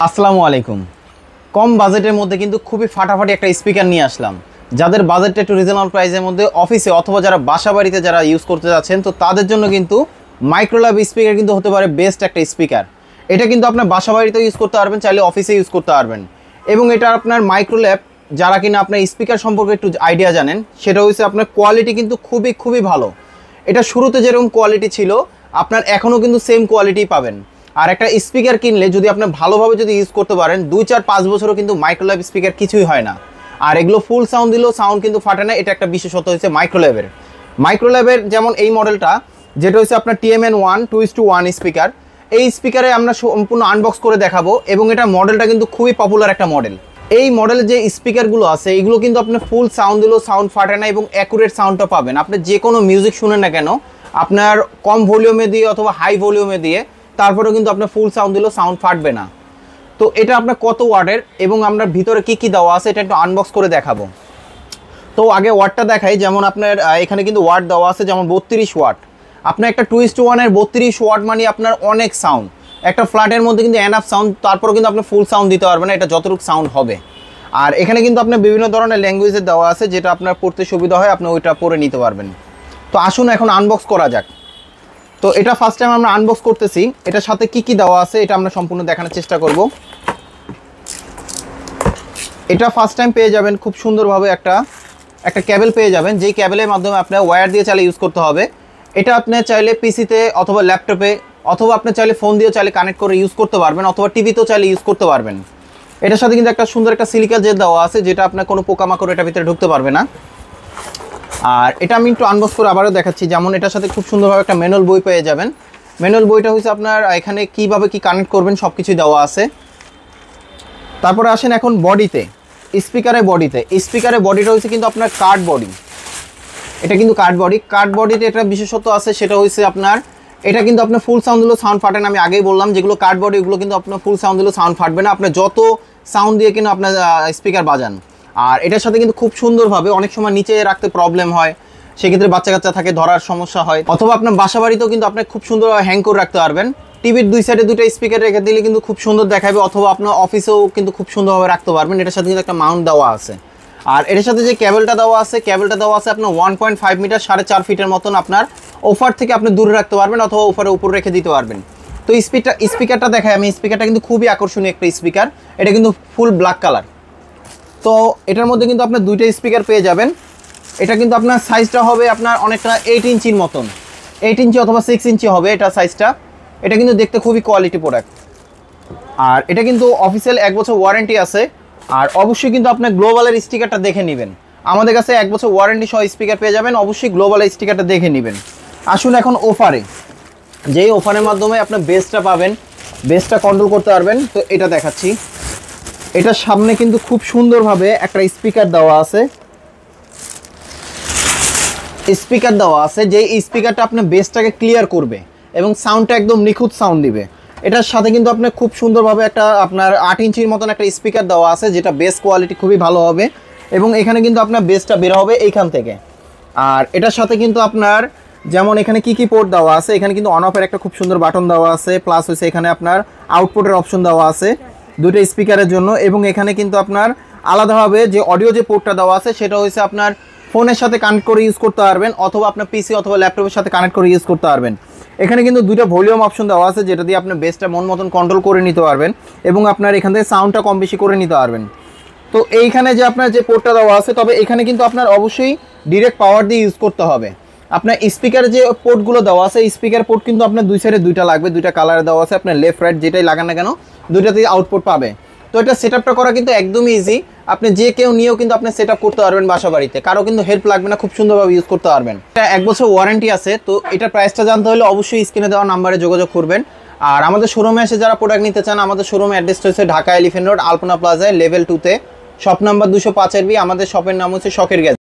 আসসালামু আলাইকুম। কম বাজেটের মধ্যে কিন্তু খুবই ফাটাফাটি একটা স্পিকার নিয়ে আসলাম। যাদের বাজেটটা একটু রিজনেবল প্রাইসের মধ্যে অফিসে অথবা যারা বাসা বাড়িতে যারা ইউজ করতে যাচ্ছেন, তো তাদের জন্য কিন্তু মাইক্রোল্যাব স্পিকার কিন্তু হতে পারে বেস্ট একটা স্পিকার। এটা কিন্তু আপনার বাসা বাড়িতেও ইউজ করতে পারবেন, চাইলে অফিসে ইউজ করতে পারবেন। এবং এটা আপনার মাইক্রোল্যাব যারা কিনা আপনার স্পিকার সম্পর্কে একটু আইডিয়া জানেন, সেটা হচ্ছে আপনার কোয়ালিটি কিন্তু খুবই ভালো। এটা শুরুতে যেরকম কোয়ালিটি ছিল আপনার এখনও কিন্তু সেম কোয়ালিটি পাবেন। আর একটা স্পিকার কিনলে যদি আপনি ভালোভাবে যদি ইউজ করতে পারেন 2, 4, 5 বছরও কিন্তু মাইক্রোল্যাব স্পিকার কিছুই হয় না। আর এগুলো ফুল সাউন্ড দিলেও সাউন্ড কিন্তু ফাটে না। এটা একটা বিশেষত্ব হচ্ছে মাইক্রোল্যাবের যেমন এই মডেলটা যেটা হচ্ছে আপনার TMN1 2:1 স্পিকার। এই স্পিকারে আমরা সম্পূর্ণ আনবক্স করে দেখাবো এবং এটা মডেলটা কিন্তু খুবই পপুলার একটা মডেল। এই মডেলের যে স্পিকারগুলো আছে এগুলো কিন্তু আপনি ফুল সাউন্ড দিলেও সাউন্ড ফাটে না এবং অ্যাকুরেট সাউন্ডটা পাবেন। আপনি যে কোনো মিউজিক শুনেন না কেন, আপনার কম ভলিউমে দিয়ে অথবা হাই ভলিউমে দিয়ে তারপরেও কিন্তু আপনার ফুল সাউন্ড দিলেও সাউন্ড ফাটবে না। তো এটা আপনার কত ওয়াটের এবং আপনার ভিতরে কি দেওয়া আছে এটা একটু আনবক্স করে দেখাবো। তো আগে ওয়াটটা দেখাই। যেমন আপনার এখানে কিন্তু ওয়াট দেওয়া আছে যেমন 32 ওয়াট। আপনার একটা 2:1 32 ওয়াট মানে আপনার অনেক সাউন্ড। একটা ফ্ল্যাটের মধ্যে কিন্তু এনাফ সাউন্ড, তারপরেও কিন্তু আপনি ফুল সাউন্ড দিতে পারবেন না, এটা যতটুকু সাউন্ড হবে। আর এখানে কিন্তু আপনার বিভিন্ন ধরনের ল্যাঙ্গুয়েজের দেওয়া আছে, যেটা আপনার পড়তে সুবিধা হয় আপনি ওইটা পড়ে নিতে পারবেন। তো আসুন এখন আনবক্স করা যাক। তো এটা ফার্স্ট টাইম আমরা আনবক্স করতেছি। এটার সাথে কি দেওয়া আছে এটা আমরা সম্পূর্ণ দেখানোর চেষ্টা করব। এটা ফার্স্ট টাইম পেয়ে যাবেন খুব সুন্দরভাবে একটা ক্যাবেল পেয়ে যাবেন, যেই ক্যাবেলের মাধ্যমে আপনার ওয়্যার দিয়ে চাইলে ইউজ করতে হবে। এটা আপনি চাইলে পিসিতে অথবা ল্যাপটপে অথবা আপনি চাইলে ফোন দিয়েও চাইলে কানেক্ট করে ইউজ করতে পারবেন, অথবা টিভিতেও চাইলে ইউজ করতে পারবেন। এটার সাথে কিন্তু একটা সুন্দর একটা সিলিকা জেল দেওয়া আছে, যেটা আপনার কোনো পোকামাকড় এটার ভিতরে ঢুকতে পারবে না। আর এটা আমি একটু আনবক্স করে আবারও দেখাচ্ছি। যেমন এটার সাথে খুব সুন্দরভাবে একটা ম্যানুয়াল বই পেয়ে যাবেন। ম্যানুয়াল বইটা হচ্ছে আপনার এখানে কীভাবে কি কানেক্ট করবেন সব কিছুই দেওয়া আছে। তারপরে আসেন এখন বডিতে, স্পিকারের বডিটা হচ্ছে কিন্তু আপনার কার্ড বডি। এটা কিন্তু কার্ড বডিতে একটা বিশেষত্ব আছে, সেটা হচ্ছে আপনার এটা কিন্তু আপনার ফুল সাউন্ড দিলেও সাউন্ড ফাটে না। আমি আগেই বললাম যেগুলো কার্ড বডি ওগুলো কিন্তু আপনার ফুল সাউন্ড দিলেও সাউন্ড ফাটবে না, আপনার যত সাউন্ড দিয়ে কিন্তু আপনার স্পিকার বাজান। আর এটার সাথে কিন্তু খুব সুন্দরভাবে অনেক সময় নিচে রাখতে প্রবলেম হয়, সেক্ষেত্রে বাচ্চা কাচ্চা থাকে ধরার সমস্যা হয়, অথবা আপনার বাসা বাড়িতেও কিন্তু আপনি খুব সুন্দরভাবে হ্যাং করে রাখতে পারবেন। টিভির দুই সাইডে দুটো স্পিকার রেখে দিলে কিন্তু খুব সুন্দর দেখাবে, অথবা আপনার অফিসেও কিন্তু খুব সুন্দরভাবে রাখতে পারবেন। এটার সাথে কিন্তু একটা মাউন্ট দেওয়া আছে। আর এটার সাথে যে কেবলটা দেওয়া আছে আপনার 1.5 মিটার 4.5 ফিটের মতন। আপনার ওফার থেকে আপনি দূরে রাখতে পারবেন অথবা ওফারের উপর রেখে দিতে পারবেন। তো স্পিকারটা দেখাই আমি। স্পিকারটা কিন্তু খুবই আকর্ষণীয় একটা স্পিকার। এটা কিন্তু ফুল ব্ল্যাক কালার। তো এটার মধ্যে কিন্তু আপনার দুইটা স্পিকার পেয়ে যাবেন। এটা কিন্তু আপনার সাইজটা হবে আপনার অনেকটা 8 ইঞ্চির মতন, 8 ইঞ্চি অথবা 6 ইঞ্চি হবে এটা সাইজটা। এটা কিন্তু দেখতে খুবই কোয়ালিটি প্রোডাক্ট। আর এটা কিন্তু অফিসিয়াল 1 বছর ওয়ারেন্টি আছে। আর অবশ্যই কিন্তু আপনার গ্লোবালের স্টিকারটা দেখে নেবেন। আমাদের কাছে 1 বছর ওয়ারেন্টি সহ স্পিকার পেয়ে যাবেন, অবশ্যই গ্লোবালের স্টিকারটা দেখে নেবেন। আসুন এখন অফারে, যেই অফারের মাধ্যমে আপনার বেসটা পাবেন, বেসটা কন্ট্রোল করতে পারবেন। তো এটা দেখাচ্ছি। এটার সামনে কিন্তু খুব সুন্দরভাবে একটা স্পিকার দেওয়া আছে, যেই স্পিকারটা আপনার বেসটাকে ক্লিয়ার করবে এবং সাউন্ডটা একদম নিখুঁত সাউন্ড দিবে। এটার সাথে কিন্তু আপনার খুব সুন্দরভাবে একটা আপনার 8 ইঞ্চির মতন একটা স্পিকার দেওয়া আছে, যেটা বেস কোয়ালিটি খুবই ভালো হবে এবং এখানে কিন্তু আপনার বেসটা বের হবে এইখান থেকে। আর এটার সাথে কিন্তু আপনার যেমন এখানে কি পোর্ট দেওয়া আছে, এখানে কিন্তু অন অফের একটা খুব সুন্দর বাটন দেওয়া আছে, প্লাস হচ্ছে এখানে আপনার আউটপুটের অপশন দেওয়া আছে দুটো স্পিকারের জন্য। এবং এখানে কিন্তু আপনার আলাদাভাবে যে অডিও যে পোর্টটা দেওয়া আছে সেটা হচ্ছে আপনার ফোনের সাথে কানেক্ট করে ইউজ করতে পারবেন, অথবা আপনার পিসি অথবা ল্যাপটপের সাথে কানেক্ট করে ইউজ করতে পারবেন। এখানে কিন্তু দুটো ভলিউম অপশন দেওয়া আছে, যেটা দিয়ে আপনি বেসটা মন মতন কন্ট্রোল করে নিতে পারবেন এবং আপনার এখান থেকে সাউন্ডটা কম বেশি করে নিতে পারবেন। তো এইখানে যে আপনার যে পোর্টটা দেওয়া আছে, তবে এখানে কিন্তু আপনার অবশ্যই ডিরেক্ট পাওয়ার দিয়ে ইউজ করতে হবে। আপনার স্পিকারের যে পোর্টগুলো দেওয়া আছে, স্পিকার পোর্ট কিন্তু আপনার দুই সাইডে দুইটা লাগবে, দুইটা কালারে দেওয়া আছে। আপনার লেফট রাইট যেটাই লাগান না কেন দুইটাতেই আউটপুট পাবে। তো এটা সেটআপটা করা কিন্তু একদমই ইজি। আপনি যে কেউ নিয়েও কিন্তু আপনি সেটআপ করতে পারবেন বাসা বাড়িতে, কারো কিন্তু হেল্প লাগবে না, খুব সুন্দরভাবে ইউজ করতে পারবেন। এটা 1 বছর ওয়ারেন্টি আছে। তো এটার প্রাইসটা জানতে হলে অবশ্যই স্ক্রিনে দেওয়া নাম্বারে যোগাযোগ করবেন। আর আমাদের শোরুমে এসে যারা প্রোডাক্ট নিতে চান, আমাদের শোরুমে অ্যাড্রেসটা হচ্ছে ঢাকা এলিফ্যান্ট রোড আলপনা প্লাজায় লেভেল 2-তে, শপ নাম্বার 205 এর বি। আমাদের শপের নাম হচ্ছে শখের গ্যাজেট।